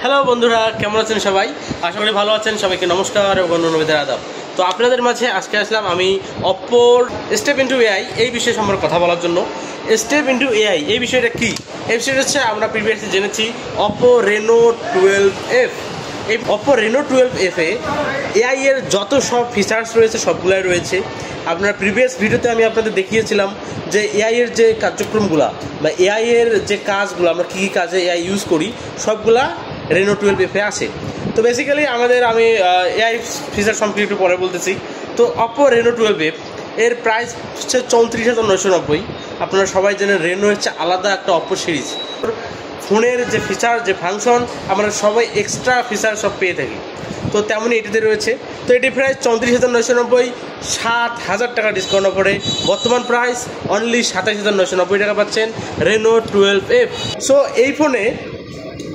Hello বন্ধুরা, কেমন আছেন সবাই? আশা করি ভালো আছেন। সবাইকে নমস্কার এবং নবীদের আদাব। তো আপনাদের মাঝে আজকে আসলাম আমি অপ্পোর স্টেপ ইনটু এআই এই বিষয় সম্পর্কে কথা বলার জন্য। স্টেপ ইনটু এআই এই বিষয়টা কি? এই বিষয়টা হচ্ছে আমরা প্রিভিয়াসলি জেনেছি অপ্পো রেনো 12F। এই অপ্পো রেনো 12F-এ এআই এর যত সব ফিচার্স রয়েছে সবগুলাই রয়েছে। আপনার প্রিভিয়াস ভিডিওতে আমি আপনাদের দেখিয়েছিলাম যে এআই এর যে কার্যক্রমগুলো বা এআই এর যে কাজগুলো, আমরা কী কী কাজে এআই ইউজ করি সবগুলা রেনো 12F-এ আছে। তো বেসিক্যালি আমি এআই ফিচার সম্পর্কে একটু পরে বলতেছি। তো অপ্পো রেনো 12F এর প্রাইস হচ্ছে 34,990। আপনারা সবাই জানেন রেনো হচ্ছে আলাদা একটা অপ্পো সিরিজ। ফোনের যে ফিচার, যে ফাংশন, আমরা সবাই এক্সট্রা ফিচার সব পেয়ে থাকি। তো তেমনই এটিতে রয়েছে। তো এটি প্রাইস 34,990, 7,000 টাকা ডিসকাউন্ট পড়ে বর্তমান প্রাইস অনলি 27,990 টাকা পাচ্ছেন রেনো 12F। সো এই ফোনে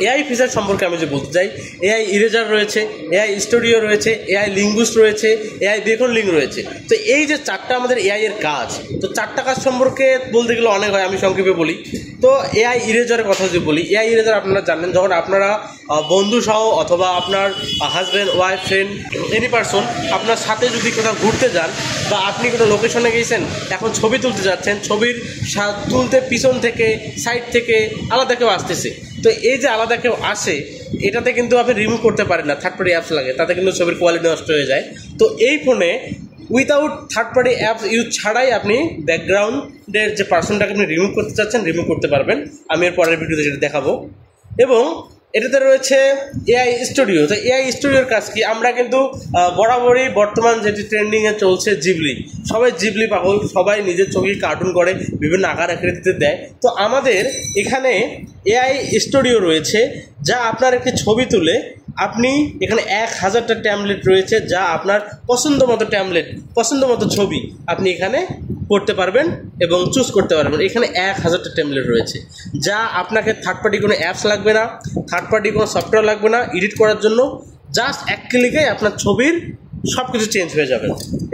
এআই ফিচার সম্পর্কে আমি যে বলতে চাই, এআই ইরেজার রয়েছে, এআই স্টুডিও রয়েছে, এআই লিঙ্গুইস্ট রয়েছে, এআই বেকন লিঙ্ক রয়েছে। তো এই যে চারটা আমাদের এআই এর কাজ, তো চারটা কাজ সম্পর্কে বলতে গেলে অনেক হয়, আমি সংক্ষেপে বলি। তো এআই ইরেজারের কথা যদি বলি, এআই ইরেজার আপনারা জানেন যখন আপনারা বন্ধু সহ অথবা আপনার husband, wife, friend, any person আপনার সাথে যদি কোথাও ঘুরতে যান বা আপনি কোনো লোকেশনে গিয়েছেন, এখন ছবি তুলতে যাচ্ছেন, ছবির তুলতে পিছন থেকে, সাইড থেকে আলাদা কেউ আসতেছে। তো এই যে আলাদা কেউ আসে, এটাতে কিন্তু আপনি রিমুভ করতে পারেন না, থার্ড পার্টি অ্যাপস লাগে, তাতে কিন্তু ছবির কোয়ালিটি নষ্ট হয়ে যায়। তো এই ফোনে without third party apps use ছাড়াই আপনি ব্যাকগ্রাউন্ডের যে পার্সনটাকে আপনি রিমুভ করতে চাচ্ছেন রিমুভ করতে পারবেন। আমি এর পরের ভিডিওতে যেটা দেখাবো। এবং এটাতে রয়েছে এআই স্টুডিও। তো এআই স্টুডিওর কাজ কি? আমরা কিন্তু বরাবরই বর্তমান যেটি ট্রেন্ডিংয়ে চলছে জিবলি, সবাই জিবলি পাগল, সবাই নিজের ছবি কার্টুন করে বিভিন্ন আকার আকৃতিতে দেয়। তো আমাদের এখানে এআই স্টুডিও রয়েছে, যা আপনার একটি ছবি তুলে আপনি এখানে 1,000টা ট্যামলেট রয়েছে, যা আপনার পছন্দ মতো ট্যামলেট, পছন্দ মতো ছবি আপনি এখানে করতে পারবেন এবং চুজ করতে পারবেন। এখানে 1,000টা ট্যামলেট রয়েছে, যা আপনাকে থার্ড পার্টি কোনো অ্যাপস লাগবে না, থার্ড পার্টি কোনো সফটওয়্যার লাগবে না এডিট করার জন্য। জাস্ট এক ক্লিকে আপনার ছবির সব কিছু চেঞ্জ হয়ে যাবে।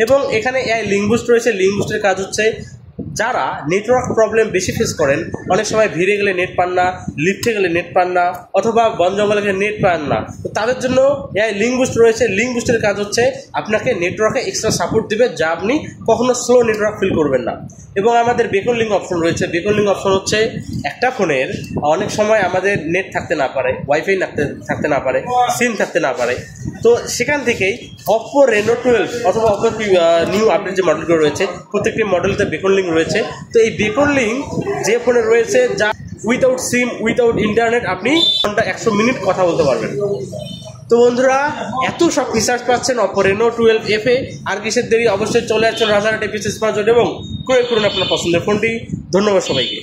এবং এখানে এআই লিঙ্গুইস্ট রয়েছে। লিঙ্গুইস্টের কাজ হচ্ছে যারা নেটওয়ার্ক প্রবলেম বেশি ফেস করেন, অনেক সময় ভিড়ে গেলে নেট পান না, লিফটে গেলে নেট পান না, অথবা বন জঙ্গলে গেলে নেট পান না, তো তাদের জন্য এআই লিঙ্গুইস্ট রয়েছে। লিঙ্গুইস্টের কাজ হচ্ছে আপনাকে নেটওয়ার্কে এক্সট্রা সাপোর্ট দেবে, যা আপনি কখনো স্লো নেটওয়ার্ক ফিল করবেন না। এবং আমাদের বেকন লিঙ্ক অপশন রয়েছে। বেকন লিঙ্ক অপশন হচ্ছে একটা ফোনের অনেক সময় আমাদের নেট থাকতে না পারে, ওয়াইফাই থাকতে না পারে, সিম থাকতে না পারে। তো সেখান থেকেই অপ্পো রেনো 12 অথবা অপ্পো নিউ আপডেট যে মডেলগুলো রয়েছে, প্রত্যেকটি মডেলতে বেকন লিঙ্ক রয়েছে। তো এই বেকন লিঙ্ক যে ফোনে রয়েছে, যা উইথাউট সিম, উইথাউট ইন্টারনেট আপনি ঘন্টা 100 মিনিট কথা বলতে পারবেন। তো বন্ধুরা, এত সব ফিচার্স পাচ্ছেন অপ্পো রেনো 12F-এ। আর কিসের দেরি, অবশ্যই চলে আসছেন রাজারহাট এপিসি স্মার্ট জোন এবং ক্রয় করুন আপনার পছন্দের ফোনটি। ধন্যবাদ সবাইকে।